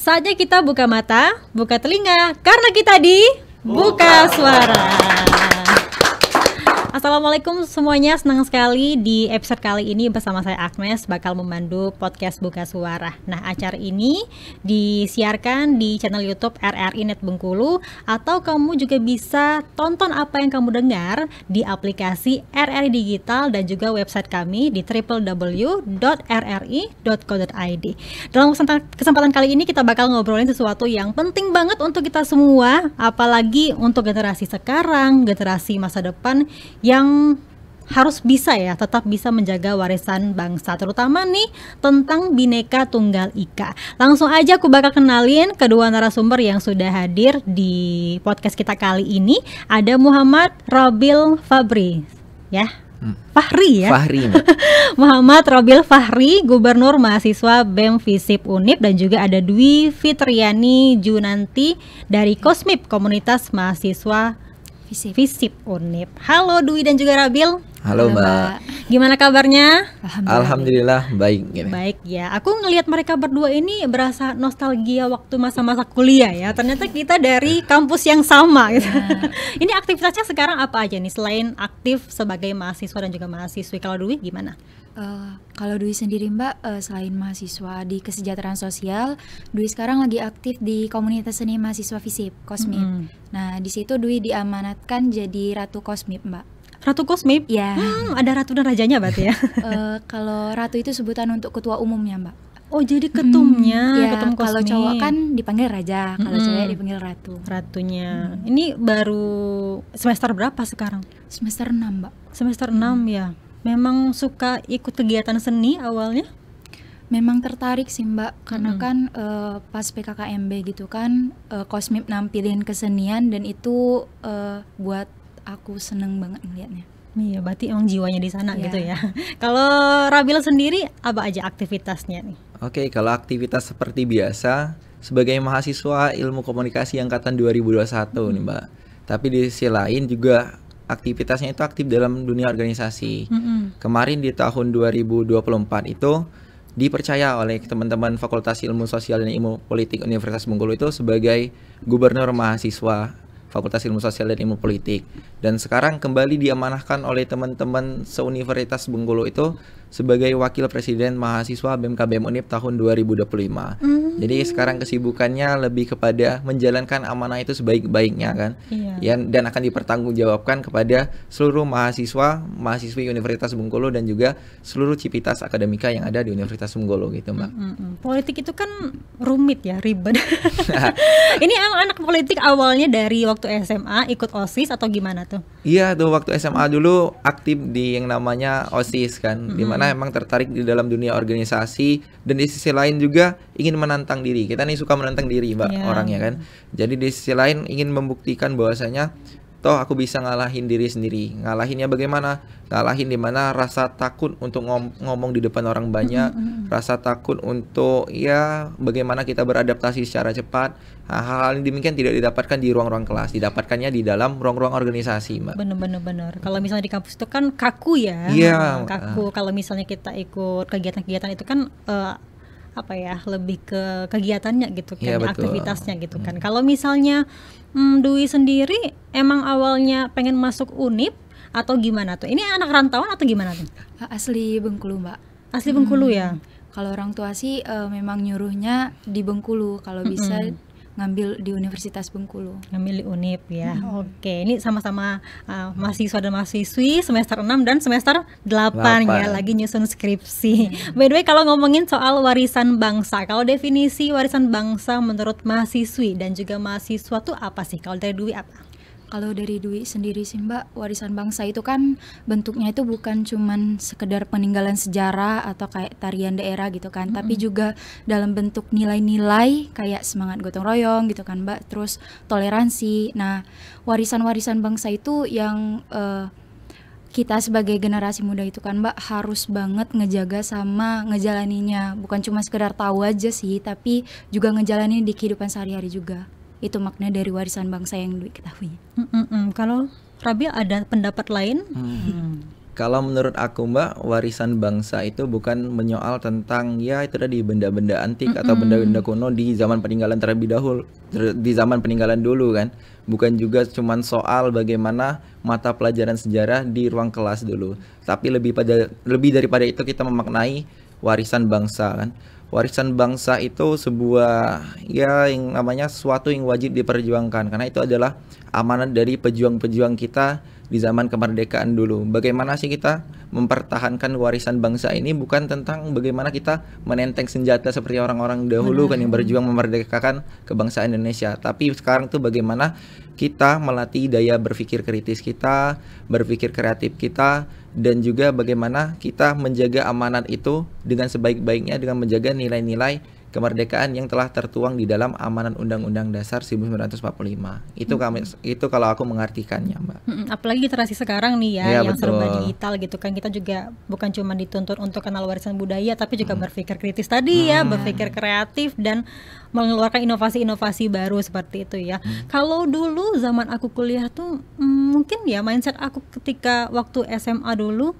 Saatnya kita buka mata, buka telinga, karena kita di Buka Suara. Assalamualaikum semuanya, senang sekali di episode kali ini bersama saya Agnes bakal memandu podcast Buka Suara. Nah, acara ini disiarkan di channel YouTube RRI Net Bengkulu, atau kamu juga bisa tonton apa yang kamu dengar di aplikasi RRI Digital dan juga website kami di www.rri.co.id. Dalam kesempatan kali ini kita bakal ngobrolin sesuatu yang penting banget untuk kita semua, apalagi untuk generasi sekarang, generasi masa depan yang harus tetap bisa menjaga warisan bangsa, terutama nih tentang Bhinneka Tunggal Ika. Langsung aja aku bakal kenalin kedua narasumber yang sudah hadir di podcast kita kali ini. Ada Muhammad Robil Fahri, Fahri. Muhammad Robil Fahri, Gubernur Mahasiswa BEM Visip Unip, dan juga ada Dwi Fitriani Junanti dari Kosmip, Komunitas Mahasiswa Visip Unip. Halo Dwi dan juga Rabil. Halo Mbak. Gimana kabarnya? Alhamdulillah baik. Baik ya. Aku ngelihat mereka berdua ini berasa nostalgia waktu masa-masa kuliah ya. Ternyata kita dari kampus yang sama gitu. Ini aktivitasnya sekarang apa aja nih selain aktif sebagai mahasiswa dan juga mahasiswi? Kalau Dwi gimana? Kalau Dwi sendiri Mbak, selain mahasiswa di kesejahteraan sosial, Dwi sekarang lagi aktif di komunitas seni mahasiswa Visip, Kosmip. Nah, di situ Dwi diamanatkan jadi Ratu Kosmip, Mbak. Ratu Kosmip? Ya. Ada ratu dan rajanya berarti ya? Kalau ratu itu sebutan untuk ketua umumnya, Mbak. Oh, jadi ketumnya, ya, ketum Kosmip. Kalau cowok kan dipanggil raja, kalau cewek dipanggil ratu. Ratunya. Ini baru semester berapa sekarang? Semester 6, Mbak. Semester 6 ya. Memang suka ikut kegiatan seni awalnya? Memang tertarik sih Mbak, karena kan pas PKKMB gitu kan Kosmip nampilin kesenian dan itu buat aku seneng banget melihatnya. Iya, berarti emang jiwanya di sana gitu ya. Kalau Rabil sendiri apa aja aktivitasnya nih? Oke, kalau aktivitas seperti biasa sebagai mahasiswa Ilmu Komunikasi angkatan 2021 nih Mbak. Tapi di sisi lain juga aktivitasnya itu aktif dalam dunia organisasi. Kemarin di tahun 2024 itu dipercaya oleh teman-teman Fakultas Ilmu Sosial dan Ilmu Politik Universitas Bengkulu itu sebagai Gubernur Mahasiswa Fakultas Ilmu Sosial dan Ilmu Politik. Dan sekarang kembali diamanahkan oleh teman-teman seuniversitas Bengkulu itu sebagai Wakil Presiden Mahasiswa BMKBM Unip tahun 2025. Jadi sekarang kesibukannya lebih kepada menjalankan amanah itu sebaik-baiknya kan. Dan akan dipertanggungjawabkan kepada seluruh mahasiswi Universitas Bengkulu dan juga seluruh civitas akademika yang ada di Universitas Bengkulu gitu Mbak. Politik itu kan rumit ya, ribet. Ini emang anak politik awalnya dari waktu SMA ikut OSIS atau gimana tuh? Iya tuh, waktu SMA dulu aktif di yang namanya OSIS kan, dimana emang tertarik di dalam dunia organisasi, dan di sisi lain juga ingin menantang diri. Kita nih suka menantang diri Mbak, orangnya kan. Jadi di sisi lain ingin membuktikan bahwasanya toh aku bisa ngalahin diri sendiri. Ngalahinnya bagaimana? Ngalahin dimana rasa takut untuk ngomong di depan orang banyak, rasa takut untuk bagaimana kita beradaptasi secara cepat. Hal-hal yang demikian tidak didapatkan di ruang-ruang kelas, didapatkannya di dalam ruang-ruang organisasi Mbak. Bener. Kalau misalnya di kampus itu kan kaku ya. Iya. Kaku. Kalau misalnya kita ikut kegiatan-kegiatan itu kan lebih ke kegiatannya gitu kan, aktivitasnya gitu kan. Kalau misalnya Dwi sendiri emang awalnya pengen masuk Unip atau gimana tuh? Ini anak rantauan atau gimana tuh? Asli Bengkulu Mbak. Asli Bengkulu ya? Kalau orang tua sih memang nyuruhnya di Bengkulu, kalau bisa ngambil di Universitas Bengkulu. Ngambil di Unip ya. Oke, ini sama-sama mahasiswa dan mahasiswi semester 6 dan semester 8 ya, lagi nyusun skripsi. By the way, kalau ngomongin soal warisan bangsa, kalau definisi warisan bangsa menurut mahasiswi dan juga mahasiswa tuh apa sih? Kalau dari Dwi apa? Kalau dari Dwi sendiri sih Mbak, warisan bangsa itu kan bentuknya itu bukan cuman sekedar peninggalan sejarah atau kayak tarian daerah gitu kan, tapi juga dalam bentuk nilai-nilai kayak semangat gotong royong gitu kan Mbak, terus toleransi. Nah, warisan-warisan bangsa itu yang kita sebagai generasi muda itu kan Mbak harus banget ngejaga sama ngejalaninya, bukan cuma sekedar tahu aja sih, tapi juga ngejalanin di kehidupan sehari-hari juga. Itu makna dari warisan bangsa yang diketahui. Kalau Rabil ada pendapat lain? Kalau menurut aku Mbak, warisan bangsa itu bukan menyoal tentang ya itu tadi benda-benda antik atau benda-benda kuno di zaman peninggalan terlebih dahulu, di zaman peninggalan dulu kan. Bukan juga cuman soal bagaimana mata pelajaran sejarah di ruang kelas dulu, tapi lebih daripada itu kita memaknai warisan bangsa kan. Warisan bangsa itu sebuah ya yang namanya sesuatu yang wajib diperjuangkan karena itu adalah amanat dari pejuang-pejuang kita di zaman kemerdekaan dulu. Bagaimana sih kita mempertahankan warisan bangsa ini bukan tentang bagaimana kita menenteng senjata seperti orang-orang dahulu kan yang berjuang memerdekakan kebangsaan Indonesia. Tapi sekarang tuh bagaimana kita melatih daya berpikir kritis kita, berpikir kreatif kita, dan juga bagaimana kita menjaga amanat itu dengan sebaik-baiknya dengan menjaga nilai-nilai kemerdekaan yang telah tertuang di dalam amanat Undang-Undang Dasar 1945. Itu kalau aku mengartikannya, Mbak. Apalagi generasi sekarang nih ya, yang betul. serba digital gitu kan, kita juga bukan cuma dituntut untuk kenal warisan budaya, tapi juga berpikir kritis tadi ya, berpikir kreatif dan mengeluarkan inovasi-inovasi baru seperti itu ya. Kalau dulu zaman aku kuliah tuh mungkin ya mindset aku ketika waktu SMA dulu,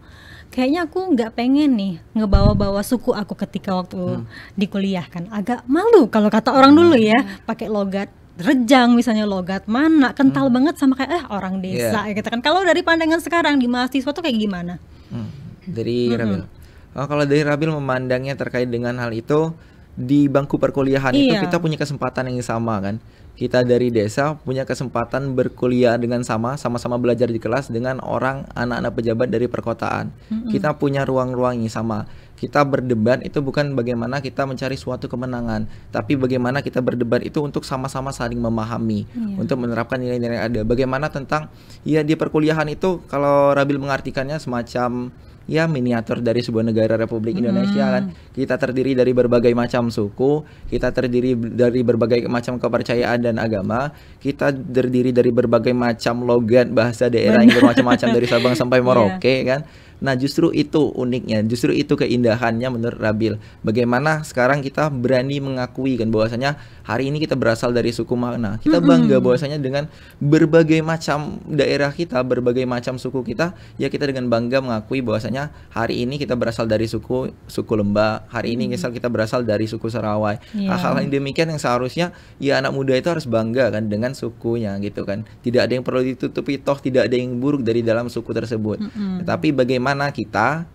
kayaknya aku nggak pengen nih ngebawa-bawa suku aku ketika waktu di kuliah kan, agak malu kalau kata orang dulu ya, pakai logat Rejang misalnya, logat mana kental banget sama kayak orang desa gitu kan. Kalau dari pandangan sekarang di mahasiswa tuh kayak gimana? Dari Rabil. Kalau dari Rabil memandangnya terkait dengan hal itu di bangku perkuliahan itu kita punya kesempatan yang sama kan. Kita dari desa punya kesempatan berkuliah dengan sama-sama belajar di kelas dengan anak-anak pejabat dari perkotaan. Kita punya ruang-ruang yang sama. Kita berdebat itu bukan bagaimana kita mencari suatu kemenangan, tapi bagaimana kita berdebat itu untuk sama-sama saling memahami, untuk menerapkan nilai-nilai yang ada. Bagaimana tentang ya di perkuliahan itu kalau Rabil mengartikannya semacam ya miniatur dari sebuah negara Republik Indonesia kan. Kita terdiri dari berbagai macam suku, kita terdiri dari berbagai macam kepercayaan dan agama, kita terdiri dari berbagai macam logat bahasa daerah yang bermacam-macam dari Sabang sampai Merauke kan. Nah justru itu uniknya, justru itu keindahannya menurut Rabil. Bagaimana sekarang kita berani mengakui kan bahwasanya hari ini kita berasal dari suku mana. Kita bangga bahwasanya dengan berbagai macam daerah kita, berbagai macam suku kita, ya kita dengan bangga mengakui bahwasanya hari ini kita berasal dari suku Lembah, hari ini misal kita berasal dari suku Sarawai. Hal-hal yang demikian yang seharusnya ya anak muda itu harus bangga kan dengan sukunya gitu kan. Tidak ada yang perlu ditutupi, toh tidak ada yang buruk dari dalam suku tersebut. Tetapi bagaimana kita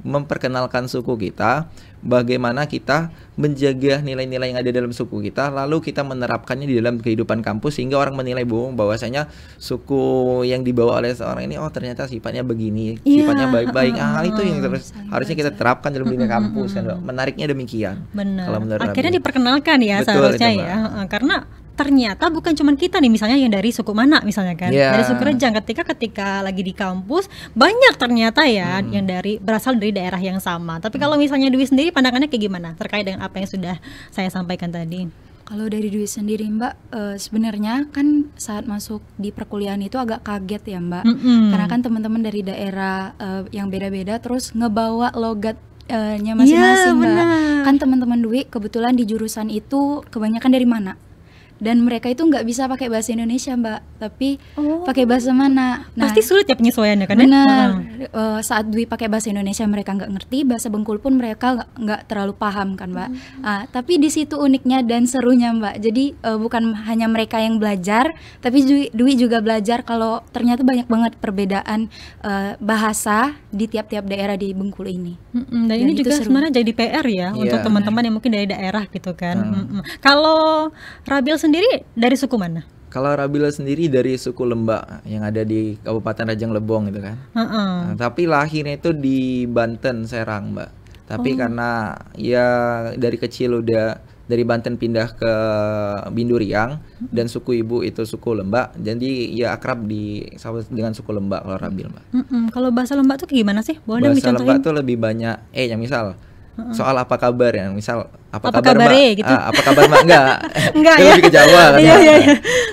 memperkenalkan suku kita, bagaimana kita menjaga nilai-nilai yang ada dalam suku kita, lalu kita menerapkannya di dalam kehidupan kampus sehingga orang menilai bahwasanya suku yang dibawa oleh seorang ini ternyata sifatnya begini, sifatnya baik-baik. Hal itu yang harusnya kita terapkan dalam dunia kampus kan. Menariknya demikian. Benar. Akhirnya diperkenalkan ya. Betul, seharusnya ya. Karena ternyata bukan cuma kita nih misalnya yang dari suku mana misalnya kan, dari suku Rejang, ketika lagi di kampus banyak ternyata ya yang berasal dari daerah yang sama. Tapi kalau misalnya Dwi sendiri pandangannya kayak gimana terkait dengan apa yang sudah saya sampaikan tadi? Kalau dari Dwi sendiri Mbak, sebenarnya kan saat masuk di perkuliahan itu agak kaget ya Mbak, karena kan teman-teman dari daerah yang beda-beda terus ngebawa logatnya masing-masing Mbak. Kan teman-teman Dwi kebetulan di jurusan itu kebanyakan dari mana? Dan mereka itu nggak bisa pakai bahasa Indonesia Mbak, tapi pakai bahasa mana? Nah, pasti sulit ya penyesuaiannya kan? Benar. Saat Dwi pakai bahasa Indonesia mereka nggak ngerti, bahasa Bengkulu pun mereka nggak terlalu paham kan Mbak. Tapi di situ uniknya dan serunya Mbak. Jadi bukan hanya mereka yang belajar, tapi Dwi juga belajar kalau ternyata banyak banget perbedaan bahasa di tiap-tiap daerah di Bengkulu ini. Dan ini juga sebenarnya jadi PR ya untuk teman-teman yang mungkin dari daerah gitu kan. Kalau Rabil sendiri dari suku mana? Kalau Rabil sendiri dari suku Lembak yang ada di Kabupaten Rejang Lebong gitu kan. Tapi lahirnya itu di Banten, Serang Mbak. Tapi karena ya dari kecil udah dari Banten pindah ke Binduriang dan suku ibu itu suku Lembak, jadi ya akrab dengan suku Lembak kalau Rabil Mbak. Kalau bahasa Lembak tuh kayak gimana sih? Boleh bahasa Lembak tuh lebih banyak yang misal soal apa kabar ya, misal apa kabar Mbak? Gitu? Apa kabar Mbak? Enggak ya? Lebih ke Jawa kan.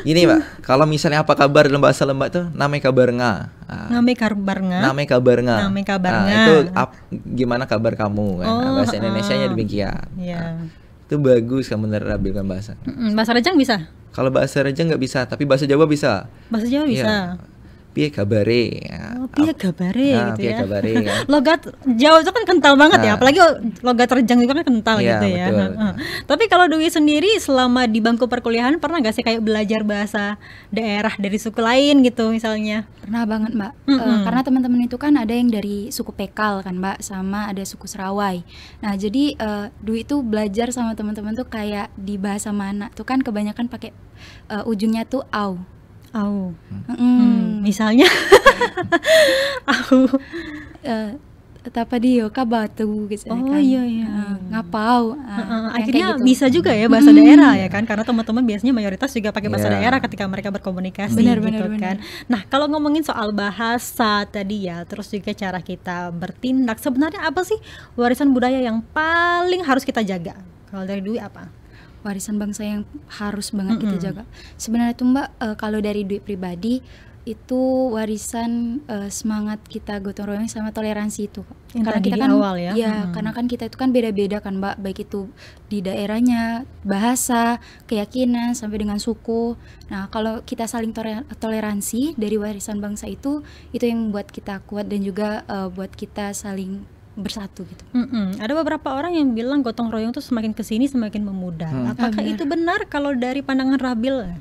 Gini Mbak, kalau misalnya apa kabar dalam bahasa Lembak tuh namanya kabar nga. Namanya kabar nga. Itu gimana kabar kamu kan. Bahasa Indonesianya demikian. Itu bagus kan menurut Rabil kan bahasa. Bahasa Rejang bisa? Kalau bahasa Rejang nggak bisa, tapi bahasa Jawa bisa. Bahasa Jawa bisa. piye kabare. Oh, piye kabare gitu piye ya. kabare kan. Logat Jawa itu kan kental banget ya, apalagi logat Rejang juga kan kental Iya, gitu ya. betul. Tapi kalau Dwi sendiri selama di bangku perkuliahan pernah nggak sih kayak belajar bahasa daerah dari suku lain gitu misalnya? Pernah banget Mbak. Karena teman-teman itu kan ada yang dari suku Pekal kan Mbak, sama ada suku Serawai. Nah jadi Dwi itu belajar sama teman-teman tuh kayak di bahasa mana tuh kan kebanyakan pakai ujungnya tuh au. Au. Misalnya au. Tapa dia kabatu gitu Oh, kan. iya. Ngapau. Akhirnya kayak gitu. bisa juga ya bahasa daerah ya kan, karena teman-teman biasanya mayoritas juga pakai bahasa Iya. daerah ketika mereka berkomunikasi Benar, gitu benar, kan. Nah kalau ngomongin soal bahasa tadi ya, terus juga cara kita bertindak, sebenarnya apa sih warisan budaya yang paling harus kita jaga? Kalau dari Dwi apa? Warisan bangsa yang harus banget kita jaga. Sebenarnya tuh Mbak, kalau dari Dwi pribadi itu warisan semangat kita gotong royong sama toleransi itu. Yang Karena tadi kita di kan awal ya. karena kan kita itu kan beda-beda kan Mbak, baik itu di daerahnya, bahasa, keyakinan sampai dengan suku. Nah, kalau kita saling toleransi dari warisan bangsa itu yang membuat kita kuat dan juga buat kita saling bersatu gitu. Ada beberapa orang yang bilang gotong royong tuh semakin kesini semakin memudar. Apakah benar. itu benar kalau dari pandangan Rabil?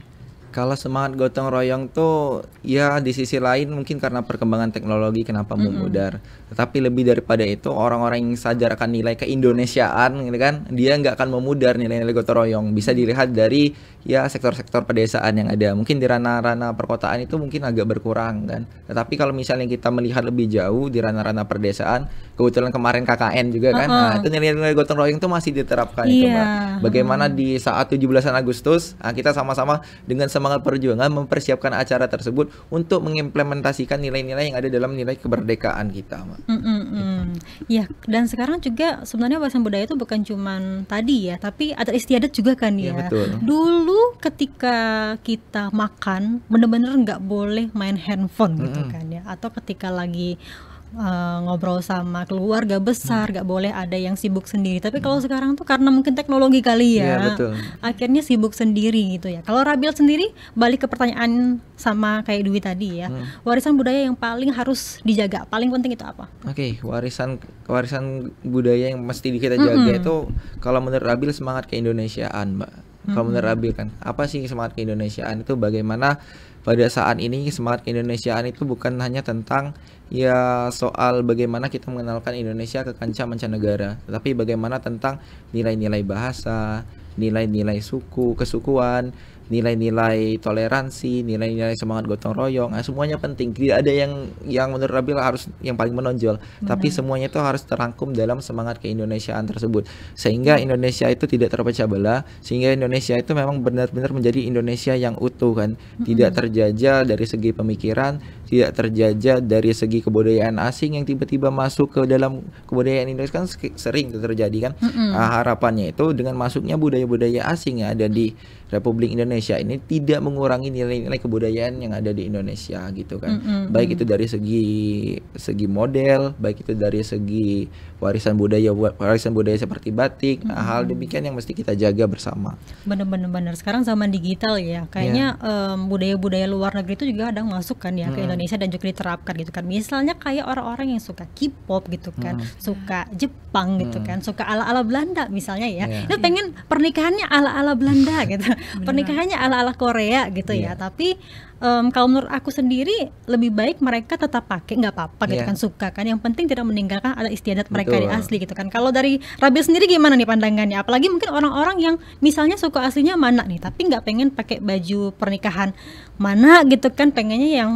Kalau semangat gotong royong tuh ya di sisi lain mungkin karena perkembangan teknologi kenapa memudar. Tetapi lebih daripada itu orang-orang yang sadar akan nilai keindonesiaan gitu kan, dia nggak akan memudar nilai-nilai gotong royong. Bisa dilihat dari ya sektor-sektor pedesaan yang ada. Mungkin di ranah-ranah perkotaan itu mungkin agak berkurang kan. Tetapi kalau misalnya kita melihat lebih jauh di ranah-ranah pedesaan, kebetulan kemarin KKN juga kan. Nah, itu nilai-nilai gotong royong itu masih diterapkan itu, Mbak. Bagaimana di saat 17-an Agustus, kita sama-sama dengan semangat perjuangan mempersiapkan acara tersebut untuk mengimplementasikan nilai-nilai yang ada dalam nilai kemerdekaan kita, Mbak. Ya, dan sekarang juga sebenarnya warisan budaya itu bukan cuman tadi ya, tapi adat istiadat juga kan ya. Iya, betul. Dulu ketika kita makan bener-bener nggak boleh main handphone gitu kan ya, atau ketika lagi ngobrol sama keluarga besar nggak boleh ada yang sibuk sendiri. Tapi kalau sekarang tuh karena mungkin teknologi kali ya, Iya, betul. akhirnya sibuk sendiri gitu ya. Kalau Rabil sendiri, balik ke pertanyaan sama kayak Dwi tadi ya, warisan budaya yang paling harus dijaga, paling penting itu apa? Oke, warisan budaya yang mesti kita jaga itu kalau menurut Rabil semangat keindonesiaan, Mbak. Kalau menurut Rabil kan, apa sih semangat keindonesiaan itu? Bagaimana pada saat ini semangat keindonesiaan itu bukan hanya tentang ya soal bagaimana kita mengenalkan Indonesia ke kancah mancanegara, tetapi bagaimana tentang nilai-nilai bahasa, nilai-nilai suku, kesukuan, nilai-nilai toleransi, nilai-nilai semangat gotong royong. Nah, semuanya penting. Tidak ada yang menurut Rabil harus yang paling menonjol, tapi semuanya itu harus terangkum dalam semangat keindonesiaan tersebut. Sehingga Indonesia itu tidak terpecah belah, sehingga Indonesia itu memang benar-benar menjadi Indonesia yang utuh kan. Tidak terjajah dari segi pemikiran, tidak terjajah dari segi kebudayaan asing yang tiba-tiba masuk ke dalam kebudayaan Indonesia kan sering terjadi kan. Nah, harapannya itu dengan masuknya budaya-budaya asing yang ada di Republik Indonesia ini tidak mengurangi nilai-nilai kebudayaan yang ada di Indonesia gitu kan. Baik itu dari segi model, baik itu dari segi warisan budaya seperti batik. Nah, hal demikian yang mesti kita jaga bersama. Bener-bener sekarang zaman digital ya, kayaknya budaya-budaya luar negeri itu juga kadang masuk kan ya ke Indonesia dan juga diterapkan gitu kan. Misalnya kayak orang-orang yang suka K-pop gitu kan, suka Jepang gitu kan, suka ala-ala Belanda misalnya ya. Itu pengen pernikahannya ala-ala Belanda gitu. Pernikahannya ala-ala Korea gitu ya. Tapi kalau menurut aku sendiri lebih baik mereka tetap pakai, nggak apa-apa gitu kan, suka kan. Yang penting tidak meninggalkan adat istiadat mereka di asli gitu kan. Kalau dari Rabil sendiri gimana nih pandangannya? Apalagi mungkin orang-orang yang misalnya suku aslinya mana nih, tapi nggak pengen pakai baju pernikahan mana gitu kan, pengennya yang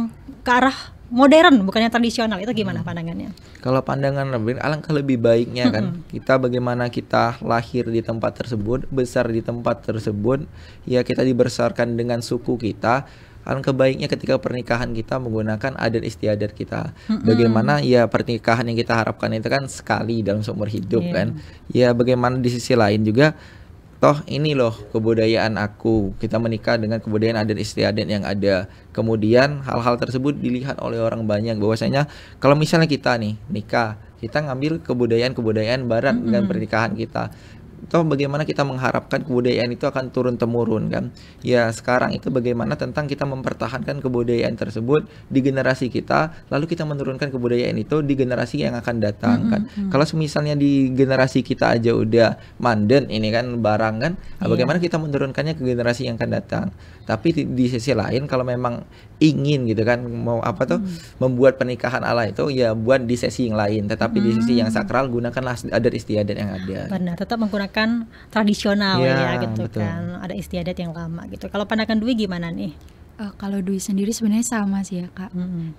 ke arah modern bukannya tradisional. Itu gimana pandangannya? Kalau pandangan Rabil, alangkah lebih baiknya kan kita bagaimana kita lahir di tempat tersebut, besar di tempat tersebut, ya kita dibesarkan dengan suku kita. Alangkah baiknya ketika pernikahan kita menggunakan adat istiadat kita. Bagaimana ya pernikahan yang kita harapkan itu kan sekali dalam seumur hidup kan. Ya bagaimana di sisi lain juga, toh ini loh kebudayaan aku, kita menikah dengan kebudayaan adat istiadat yang ada. Kemudian hal-hal tersebut dilihat oleh orang banyak, bahwasanya kalau misalnya kita nih nikah, kita ngambil kebudayaan barat dengan pernikahan kita. toh bagaimana kita mengharapkan kebudayaan itu akan turun temurun kan. Ya sekarang itu bagaimana tentang kita mempertahankan kebudayaan tersebut di generasi kita, lalu kita menurunkan kebudayaan itu di generasi yang akan datang kan. Kalau misalnya di generasi kita aja udah manden ini kan barang kan, bagaimana kita menurunkannya ke generasi yang akan datang. Tapi di sisi lain kalau memang ingin gitu kan mau apa tuh membuat pernikahan ala itu ya buat di sesi yang lain, tetapi di sisi yang sakral gunakanlah adat istiadat yang ada. Benar, tetap menggunakan tradisional ya gitu betul. kan. Ada istiadat yang lama gitu. Kalau pandangan Dwi gimana nih? Kalau Dwi sendiri sebenarnya sama sih ya Kak,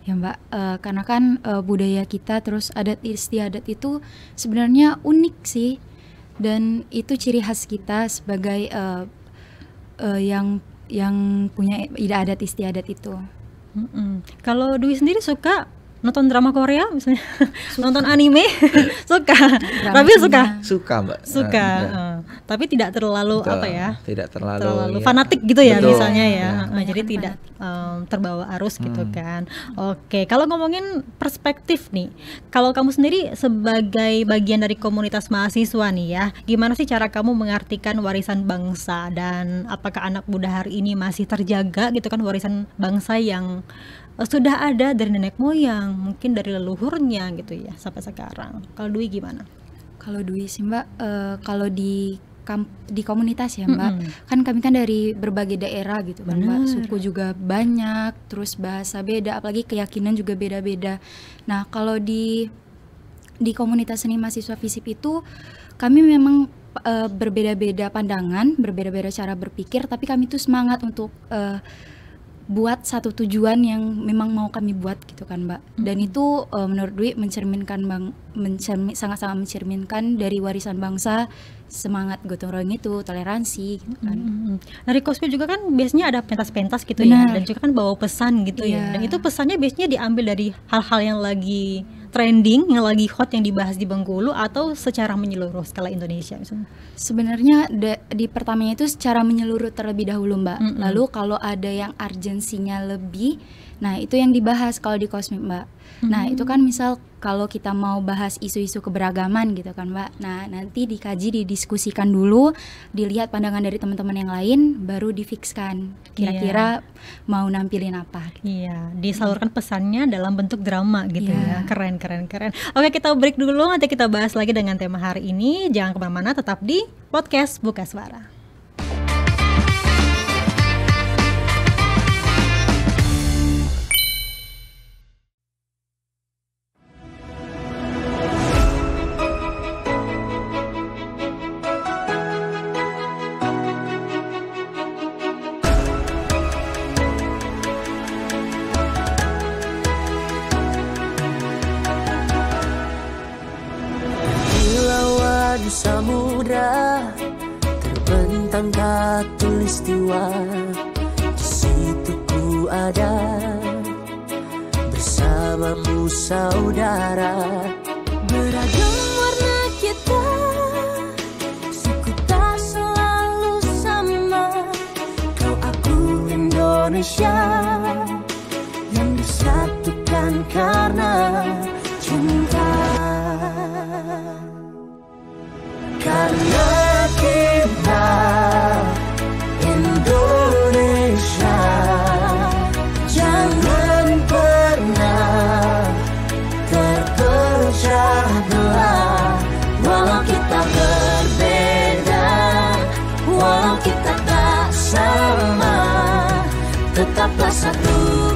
ya Mbak, karena kan budaya kita terus adat istiadat itu sebenarnya unik sih, dan itu ciri khas kita sebagai yang punya adat istiadat itu. Kalau Dwi sendiri suka nonton drama Korea misalnya, nonton anime, suka. Tapi Suka Mbak. suka. Tapi tidak terlalu Betul, apa ya? tidak terlalu ya. Fanatik gitu ya Betul. misalnya ya. Ya. Jadi tidak terbawa arus gitu kan. Oke, kalau ngomongin perspektif nih, kalau kamu sendiri sebagai bagian dari komunitas mahasiswa nih ya, gimana sih cara kamu mengartikan warisan bangsa, dan apakah anak muda hari ini masih terjaga gitu kan warisan bangsa yang sudah ada dari nenek moyang, mungkin dari leluhurnya gitu ya sampai sekarang. Kalau Dwi gimana? Kalau Dwi sih Mbak, kalau di komunitas ya Mbak, kan kami kan dari berbagai daerah gitu kan Mbak, suku juga banyak, terus bahasa beda, apalagi keyakinan juga beda-beda. Nah kalau di komunitas seni mahasiswa FISIP itu kami memang berbeda-beda pandangan, berbeda-beda cara berpikir, tapi kami tuh semangat untuk buat satu tujuan yang memang mau kami buat gitu kan Mbak. Dan itu menurut Dwi sangat-sangat mencerminkan dari warisan bangsa, semangat gotong royong itu, toleransi gitu kan. Dari Kosmi juga kan biasanya ada pentas-pentas gitu ya, dan juga kan bawa pesan gitu ya. Dan itu pesannya biasanya diambil dari hal-hal yang lagi trending, yang lagi hot, yang dibahas di Bengkulu, atau secara menyeluruh skala Indonesia misalnya? Sebenarnya di pertamanya itu secara menyeluruh terlebih dahulu Mbak. Lalu kalau ada yang urgensinya lebih, nah itu yang dibahas kalau di Kosmi Mbak. Nah itu kan misal kalau kita mau bahas isu-isu keberagaman gitu kan Mbak, nah nanti dikaji, didiskusikan dulu, dilihat pandangan dari teman-teman yang lain, baru difikskan kira-kira mau nampilin apa. Iya, disalurkan pesannya dalam bentuk drama gitu ya. Keren. Oke, kita break dulu, nanti kita bahas lagi dengan tema hari ini. Jangan kemana-mana, tetap di podcast Buka Suara. Samudra terbentang khatulistiwa, di situ ku ada bersamamu saudara. Beragam warna kita, suku tak selalu sama. Kau aku Indonesia yang disatukan karena cinta. Karena kita Indonesia, jangan pernah terpecah belah. Walau kita berbeda, walau kita tak sama, tetaplah satu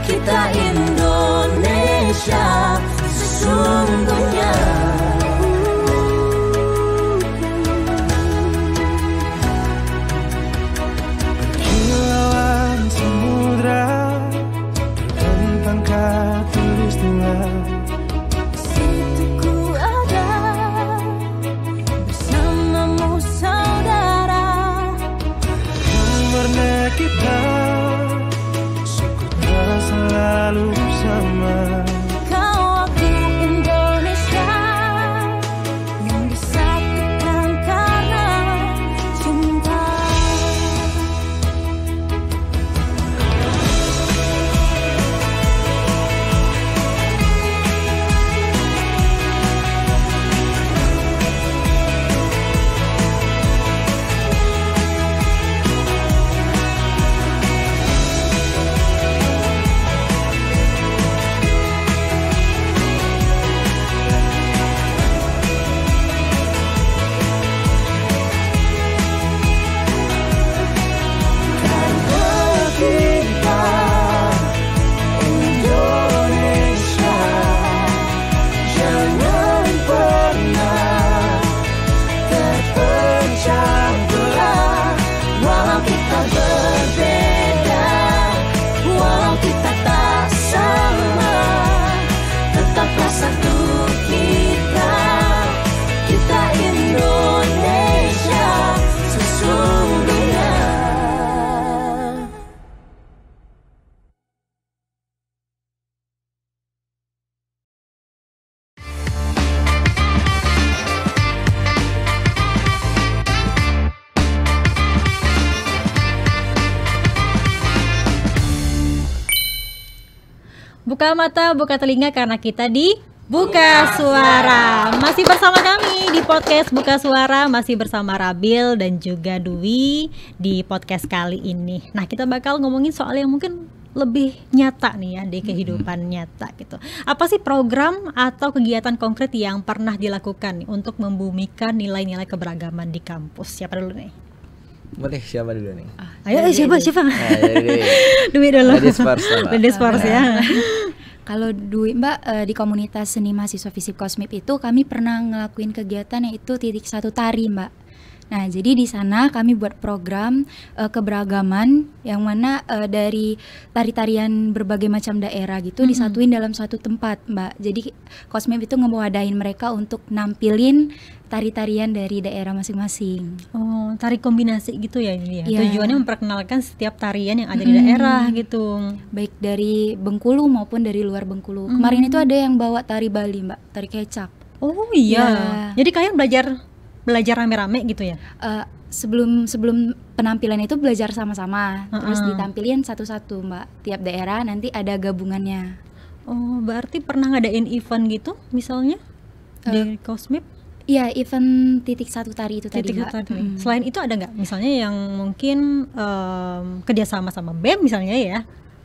kita Indonesia sesungguhnya. buka mata, buka telinga karena kita di Buka Suara. Masih bersama kami di podcast Buka Suara, masih bersama Rabil dan juga Dwi di podcast kali ini. Nah, kita bakal ngomongin soal yang mungkin lebih nyata nih ya di kehidupan nyata gitu. Apa sih program atau kegiatan konkret yang pernah dilakukan nih untuk membumikan nilai-nilai keberagaman di kampus? Siapa dulu nih? Boleh, siapa dulu nih? Ayo siapa? Dwi dulu. Ladies first ya. Kalau Dwi Mbak, di komunitas seni mahasiswa FISIP Kosmip itu kami pernah ngelakuin kegiatan yaitu titik satu tari Mbak. Nah jadi di sana kami buat program keberagaman yang mana dari tari-tarian berbagai macam daerah gitu disatuin dalam satu tempat Mbak. Jadi Kosmip itu ngewadahin mereka untuk nampilin tari-tarian dari daerah masing-masing. Oh, tari kombinasi gitu ya ini ya. Iya. Tujuannya memperkenalkan setiap tarian yang ada di daerah gitu. Baik dari Bengkulu maupun dari luar Bengkulu. Kemarin itu ada yang bawa tari Bali Mbak, tari kecak. Oh iya. Ya. Jadi kalian belajar rame-rame gitu ya? Sebelum penampilan itu belajar sama-sama, terus ditampilin satu-satu Mbak. Tiap daerah nanti ada gabungannya. Oh, berarti pernah ngadain event gitu misalnya di Kosmip? Iya, event titik satu tari itu tadi Mbak. Tadi. Selain itu ada nggak misalnya yang mungkin kerjasama sama BEM misalnya ya,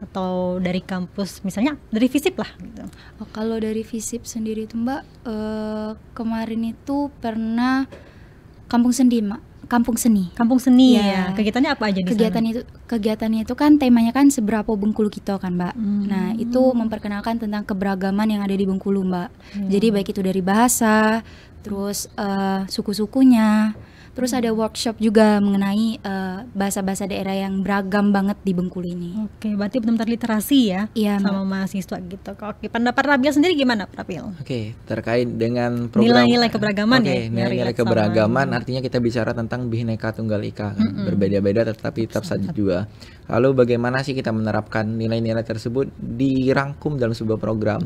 atau dari kampus misalnya dari FISIP lah gitu? Oh, kalau dari FISIP sendiri itu Mbak, kemarin itu pernah Kampung Seni. Kampung Seni Ya. ya. Kegiatannya apa aja di sana? Kegiatannya itu kan temanya kan seberapa Bengkulu kita kan Mbak. Nah itu memperkenalkan tentang keberagaman yang ada di Bengkulu Mbak. Jadi baik itu dari bahasa, terus suku-sukunya, terus ada workshop juga mengenai bahasa-bahasa daerah yang beragam banget di Bengkulu ini. Oke, berarti benar-benar literasi ya, Iya, sama mahasiswa gitu. Oke, pendapat Rabil sendiri gimana, Rabil? Oke, terkait dengan program Nilai-nilai keberagaman ya, yang nilai-nilai relate keberagaman sama- artinya kita bicara tentang Bhinneka Tunggal Ika kan, berbeda-beda tetapi tetap saja juga. Lalu bagaimana sih kita menerapkan nilai-nilai tersebut dirangkum dalam sebuah program?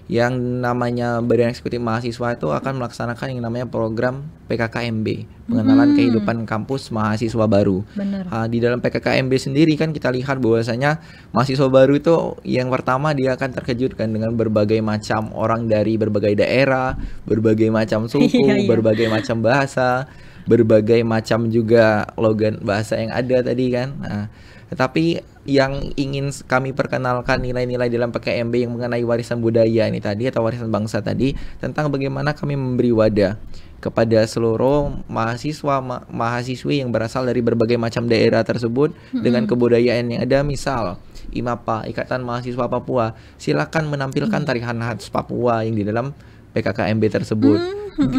Yang namanya Badan Eksekutif Mahasiswa itu akan melaksanakan yang namanya program PKKMB, pengenalan kehidupan kampus mahasiswa baru. Benar. Di dalam PKKMB sendiri kan kita lihat bahwasanya mahasiswa baru itu yang pertama dia akan terkejutkan dengan berbagai macam orang dari berbagai daerah, berbagai macam suku, Iya. berbagai macam bahasa, berbagai macam juga logan bahasa yang ada tadi kan. Nah, tetapi yang ingin kami perkenalkan nilai-nilai dalam PKMB yang mengenai warisan budaya ini tadi atau warisan bangsa tadi, tentang bagaimana kami memberi wadah kepada seluruh mahasiswi yang berasal dari berbagai macam daerah tersebut dengan kebudayaan yang ada. Misal IMAPA, Ikatan Mahasiswa Papua, silakan menampilkan tarian khas Papua yang di dalam PKKMB tersebut.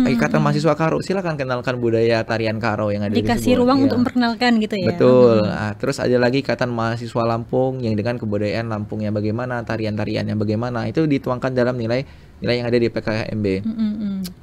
Ikatan Mahasiswa Karo, silakan kenalkan budaya tarian Karo yang ada Dikasih tersebut. ruang Ya. untuk memperkenalkan gitu ya. Betul. Terus ada lagi Ikatan Mahasiswa Lampung yang dengan kebudayaan Lampungnya bagaimana, tarian-tariannya bagaimana, itu dituangkan dalam nilai yang ada di PKKMB.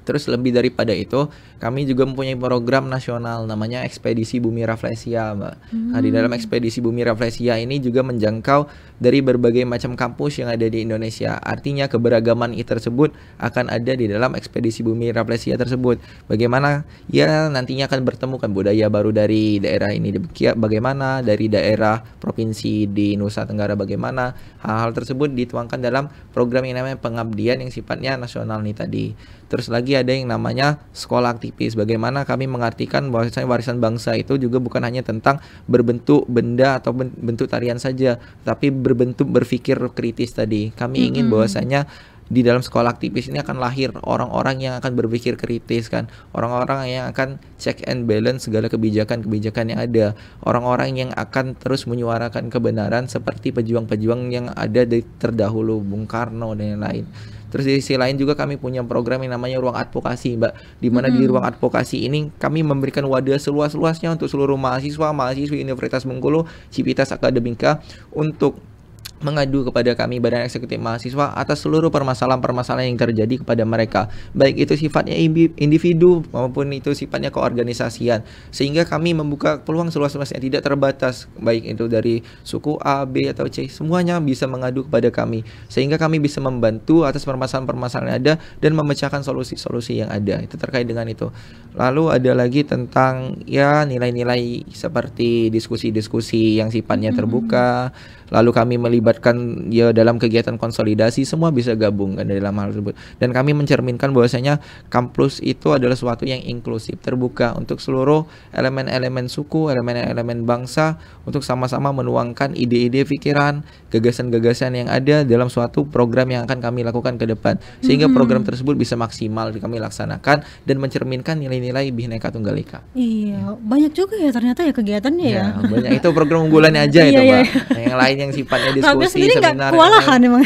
Terus lebih daripada itu, kami juga mempunyai program nasional namanya Ekspedisi Bumi Rafflesia, Mbak. Nah, di dalam Ekspedisi Bumi Rafflesia ini juga menjangkau dari berbagai macam kampus yang ada di Indonesia. Artinya keberagaman tersebut akan ada di dalam Ekspedisi Bumi Rafflesia tersebut. Bagaimana ya nantinya akan bertemu kan budaya baru dari daerah ini bagaimana, dari daerah provinsi di Nusa Tenggara bagaimana. Hal-hal tersebut dituangkan dalam program yang namanya pengabdian yang sifatnya nasional nih tadi. Terus lagi ada yang namanya sekolah aktivis. Bagaimana kami mengartikan bahwasanya warisan bangsa itu juga bukan hanya tentang berbentuk benda atau bentuk tarian saja, tapi berbentuk berpikir kritis tadi. Kami ingin bahwasanya di dalam sekolah aktivis ini akan lahir orang-orang yang akan berpikir kritis kan, orang-orang yang akan check and balance segala kebijakan-kebijakan yang ada, orang-orang yang akan terus menyuarakan kebenaran seperti pejuang-pejuang yang ada di terdahulu, Bung Karno dan yang lain. Terus di sisi lain juga kami punya program yang namanya ruang advokasi, Mbak. Di mana di ruang advokasi ini kami memberikan wadah seluas-luasnya untuk seluruh mahasiswa-mahasiswi Universitas Bengkulu, Civitas Akademika untuk mengadu kepada kami Badan Eksekutif Mahasiswa atas seluruh permasalahan-permasalahan yang terjadi kepada mereka, baik itu sifatnya individu maupun itu sifatnya keorganisasian, sehingga kami membuka peluang seluas-luasnya, tidak terbatas, baik itu dari suku A, B atau C, semuanya bisa mengadu kepada kami, sehingga kami bisa membantu atas permasalahan-permasalahan yang ada dan memecahkan solusi-solusi yang ada. Itu terkait dengan itu. Lalu ada lagi tentang ya nilai-nilai seperti diskusi-diskusi yang sifatnya terbuka. lalu kami melibatkan ya dalam kegiatan konsolidasi, semua bisa gabung kan dalam hal tersebut. Dan kami mencerminkan bahwasanya kampus itu adalah sesuatu yang inklusif, terbuka untuk seluruh elemen-elemen suku, elemen-elemen bangsa untuk sama-sama menuangkan ide-ide, pikiran, gagasan-gagasan yang ada dalam suatu program yang akan kami lakukan ke depan, sehingga program tersebut bisa maksimal kami laksanakan dan mencerminkan nilai-nilai Bhinneka Tunggal Ika. Iya, banyak juga ya ternyata ya kegiatannya ya. Ya, banyak. Itu program unggulannya aja itu, Iya, Mbak. Nah, yang lain yang sifatnya Rabia diskusi, sendiri nggak seminar. kewalahan emang.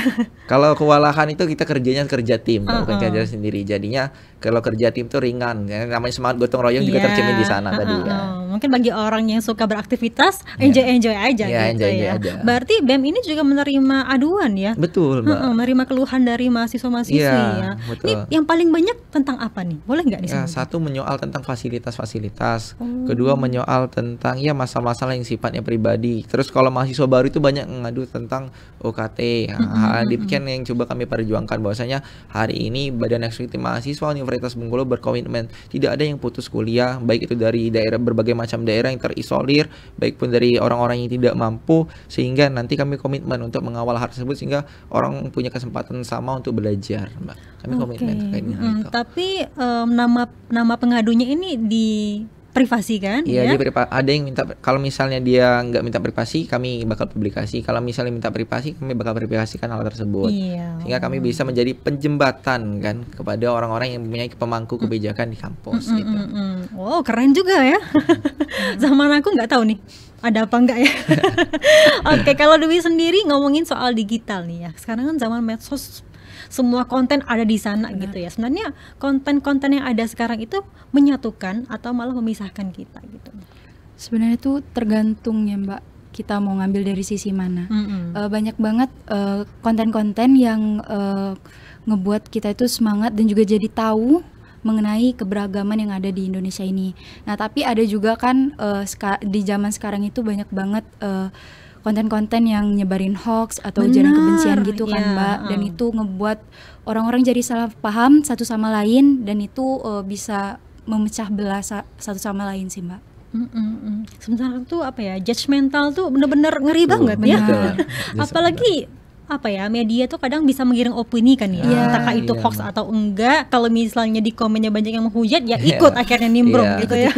Kalau kewalahan itu kita kerjanya kerja tim, bukan Uh-uh. kerja sendiri. Jadinya kalau kerja tim itu ringan. Ya, namanya semangat gotong royong juga Iya, tercermin di sana tadi ya. Mungkin bagi orang yang suka beraktivitas, enjoy aja Iya, gitu enjoy ya. aja. Berarti BEM ini juga menerima aduan ya. Betul, Mbak. Menerima keluhan dari mahasiswa-mahasiswi Iya, ya. betul. Ini yang paling banyak tentang apa nih? Boleh nggak Ya, disebut? satu menyoal tentang fasilitas-fasilitas, kedua menyoal tentang ya masalah-masalah yang sifatnya pribadi. Terus kalau mahasiswa baru itu banyak ngadu tentang UKT. Hal demikian yang coba kami perjuangkan bahwasanya hari ini Badan Eksekutif Mahasiswa Universitas Bengkulu berkomitmen tidak ada yang putus kuliah, baik itu dari daerah berbagai macam daerah yang terisolir, baik pun dari orang-orang yang tidak mampu, sehingga nanti kami komitmen untuk mengawal hal tersebut sehingga orang punya kesempatan sama untuk belajar, Mbak. Kami komitmen terkait dengan hal itu. Tapi nama pengadunya ini diprivasikan Iya, ya? ada yang minta, kalau misalnya dia nggak minta privasi, kami bakal publikasi. Kalau misalnya minta privasi, kami bakal publikasikan hal tersebut. Iya. Sehingga kami bisa menjadi penjembatan kan kepada orang-orang yang mempunyai pemangku kebijakan di kampus gitu. Wow, keren juga ya. Zaman aku nggak tahu nih ada apa enggak ya. Oke, kalau Dwi sendiri ngomongin soal digital nih ya. Sekarang kan zaman medsos, semua konten ada di sana gitu ya. Sebenarnya konten-konten yang ada sekarang itu menyatukan atau malah memisahkan kita gitu. Sebenarnya itu tergantung ya Mbak, kita mau ngambil dari sisi mana. Banyak banget konten-konten yang ngebuat kita itu semangat dan juga jadi tahu mengenai keberagaman yang ada di Indonesia ini. Nah, tapi ada juga kan di zaman sekarang itu banyak banget konten-konten yang nyebarin hoax atau ujaran kebencian gitu kan ya, Mbak. Dan itu ngebuat orang-orang jadi salah paham satu sama lain, dan itu bisa memecah belah satu sama lain sih Mbak. Sebenarnya tuh apa ya, judgmental tuh bener-bener ngeri banget ya. Apalagi apa ya, media tuh kadang bisa menggiring opini kan ya, entah itu hoax atau enggak. Kalau misalnya di komennya banyak yang menghujat ya ikut akhirnya nimbrung gitu ya.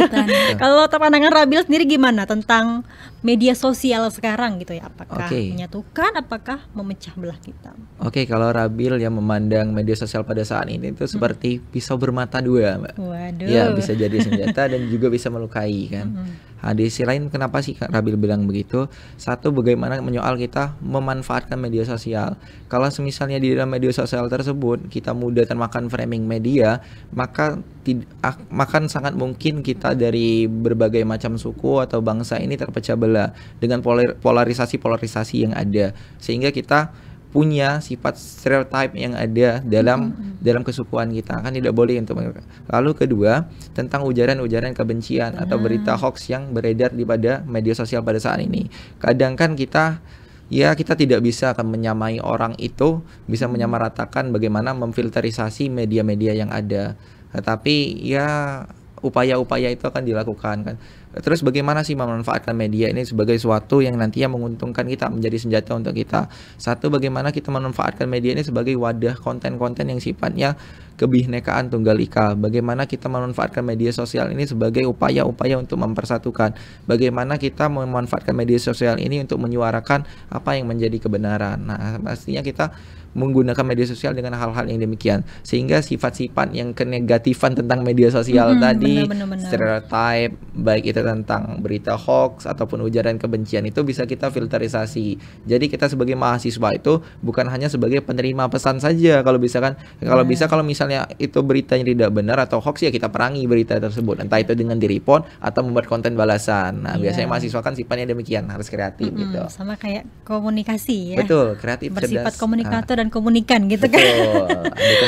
Kalau pandangan Rabil sendiri gimana tentang media sosial sekarang gitu ya, apakah menyatukan, apakah memecah belah kita? Oke, kalau Rabil yang memandang media sosial pada saat ini itu seperti pisau bermata dua, Mbak. Waduh. Ya, bisa jadi senjata dan juga bisa melukai kan. Nah, di sisi lain kenapa sih Kak Rabil bilang begitu? Satu, bagaimana menyoal kita memanfaatkan media sosial. Kalau misalnya di dalam media sosial tersebut kita mudah termakan framing media, maka sangat mungkin kita dari berbagai macam suku atau bangsa ini terpecah belah dengan polarisasi yang ada, sehingga kita punya sifat stereotype yang ada dalam kesukuan kita, kan tidak boleh untuk. Lalu kedua, tentang ujaran-ujaran kebencian atau berita hoax yang beredar di pada media sosial pada saat ini. Kadang kan kita tidak bisa akan menyamai orang itu, bisa menyamaratakan bagaimana memfilterisasi media-media yang ada. Tetapi ya upaya-upaya itu akan dilakukan kan. Terus bagaimana sih memanfaatkan media ini sebagai sesuatu yang nantinya menguntungkan kita, menjadi senjata untuk kita. Satu, bagaimana kita memanfaatkan media ini sebagai wadah konten-konten yang sifatnya Kebhinekaan Tunggal Ika. Bagaimana kita memanfaatkan media sosial ini sebagai upaya-upaya untuk mempersatukan. Bagaimana kita memanfaatkan media sosial ini untuk menyuarakan apa yang menjadi kebenaran. Nah, pastinya kita menggunakan media sosial dengan hal-hal yang demikian, sehingga sifat-sifat yang kenegatifan tentang media sosial tadi, stereotype, baik itu tentang berita hoax ataupun ujaran kebencian, itu bisa kita filterisasi. Jadi kita sebagai mahasiswa itu bukan hanya sebagai penerima pesan saja. Kalau bisa kan, kalau misalnya itu berita yang tidak benar atau hoax, ya kita perangi berita tersebut, entah itu dengan direport atau membuat konten balasan. Nah, biasanya mahasiswa kan sifatnya demikian, harus kreatif gitu. Sama kayak komunikasi ya. Betul, kreatif, bersifat cerdas, komunikator dan komunikan gitu kan.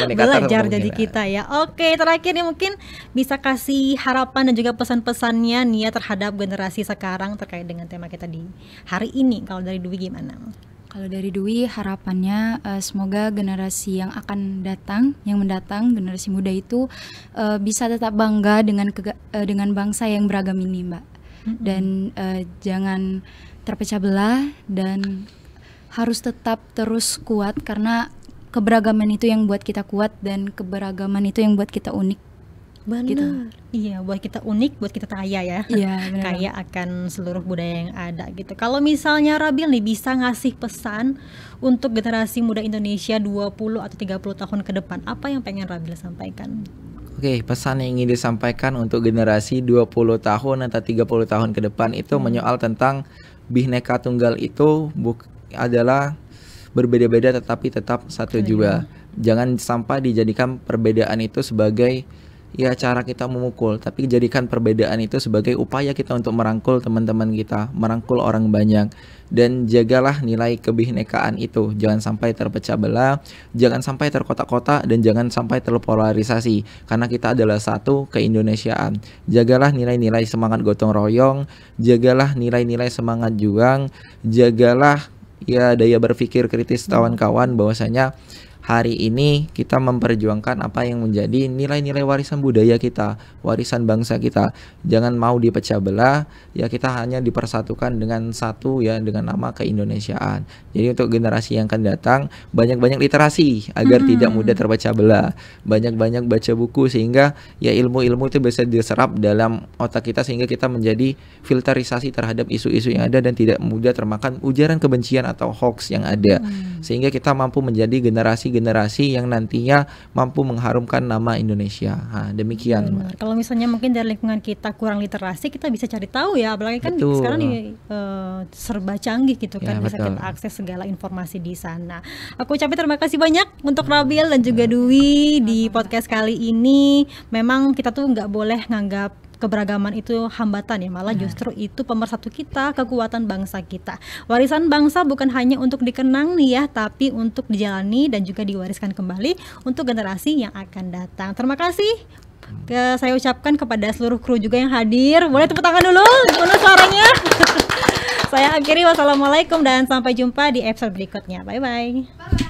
Belajar jadi kita ya. Oke, terakhir nih mungkin bisa kasih harapan dan juga pesan-pesannya nih ya terhadap generasi sekarang terkait dengan tema kita di hari ini. Kalau dari Dwi gimana? Kalau dari Dwi, harapannya semoga generasi yang akan datang, yang mendatang, generasi muda itu bisa tetap bangga dengan bangsa yang beragam ini, Mbak. Dan jangan terpecah belah, dan harus tetap terus kuat, karena keberagaman itu yang buat kita kuat dan keberagaman itu yang buat kita unik. Benar. Gitu. Iya, buat kita unik, buat kita kaya ya. Iya, benar. Kaya akan seluruh budaya yang ada gitu. Kalau misalnya Rabil nih bisa ngasih pesan untuk generasi muda Indonesia 20 atau 30 tahun ke depan, apa yang pengen Rabil sampaikan? Oke, pesan yang ingin disampaikan untuk generasi 20 tahun atau 30 tahun ke depan itu menyoal tentang Bhinneka Tunggal itu adalah berbeda-beda tetapi tetap satu juga. Jangan sampai dijadikan perbedaan itu sebagai ya cara kita memukul, tapi jadikan perbedaan itu sebagai upaya kita untuk merangkul teman-teman kita, merangkul orang banyak. Dan jagalah nilai kebinekaan itu, jangan sampai terpecah belah, jangan sampai terkotak-kotak, dan jangan sampai terpolarisasi, karena kita adalah satu keindonesiaan. Jagalah nilai-nilai semangat gotong royong, jagalah nilai-nilai semangat juang, jagalah ya daya berpikir kritis kawan-kawan, bahwasanya hari ini kita memperjuangkan apa yang menjadi nilai-nilai warisan budaya kita, warisan bangsa kita. Jangan mau dipecah belah, ya kita hanya dipersatukan dengan satu ya, dengan nama keindonesiaan. Jadi untuk generasi yang akan datang, banyak-banyak literasi agar tidak mudah terpecah belah. Banyak-banyak baca buku sehingga ya ilmu-ilmu itu bisa diserap dalam otak kita sehingga kita menjadi filterisasi terhadap isu-isu yang ada dan tidak mudah termakan ujaran kebencian atau hoax yang ada. Sehingga kita mampu menjadi generasi yang nantinya mampu mengharumkan nama Indonesia. Nah, demikian. Benar. Kalau misalnya mungkin dari lingkungan kita kurang literasi, kita bisa cari tahu ya, apalagi kan Betul. sekarang serba canggih gitu kan, Ya, bisa betul. kita akses segala informasi di sana. Aku ucapin terima kasih banyak untuk Rabil dan juga Dwi di podcast kali ini. Memang kita tuh nggak boleh nganggap keberagaman itu hambatan ya, malah justru itu pemersatu kita, kekuatan bangsa kita. Warisan bangsa bukan hanya untuk dikenang nih ya, tapi untuk dijalani dan juga diwariskan kembali untuk generasi yang akan datang. Terima kasih saya ucapkan kepada seluruh kru juga yang hadir. Boleh tepuk tangan dulu, gimana suaranya? Saya akhiri, wassalamualaikum dan sampai jumpa di episode berikutnya. Bye bye.